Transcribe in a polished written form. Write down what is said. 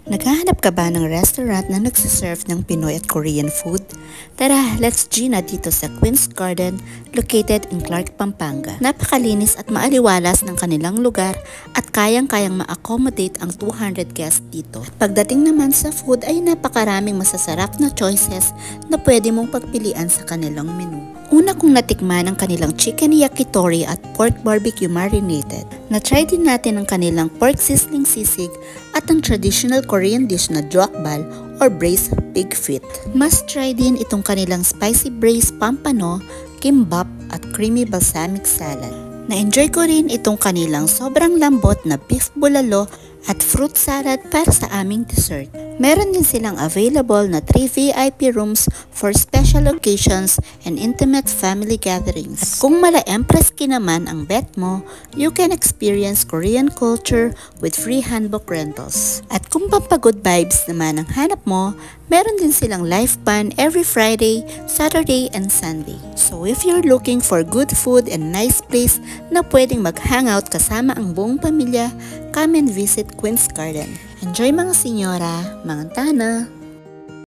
Naghahanap ka ba ng restaurant na nagsiserve ng Pinoy at Korean food? Tara, let's Gina dito sa Queen's Garden, located in Clark, Pampanga. Napakalinis at maaliwalas ng kanilang lugar at kayang-kayang ma-accommodate ang 200 guests dito. Pagdating naman sa food ay napakaraming masasarap na choices na pwede mong pagpilian sa kanilang menu. Una kong natikman ang kanilang chicken yakitori at pork barbecue marinated. Na-try din natin ang kanilang pork sizzling sisig at ang traditional Korean dish na jokbal or braised pig feet. Must try din itong kanilang spicy braised pampano, kimbap at creamy balsamic salad. Na-enjoy ko rin itong kanilang sobrang lambot na beef bulalo at fruit salad para sa aming dessert. Meron din silang available na 3 VIP rooms for special occasions and intimate family gatherings. At kung mala-empress ki naman ang bet mo, you can experience Korean culture with free handbook rentals. At kung pampagod vibes naman ang hanap mo, meron din silang live band every Friday, Saturday, and Sunday. So if you're looking for good food and nice place na pwedeng mag-hangout kasama ang buong pamilya, come and visit Queen's Garden. Enjoy mga senyora, mga tana!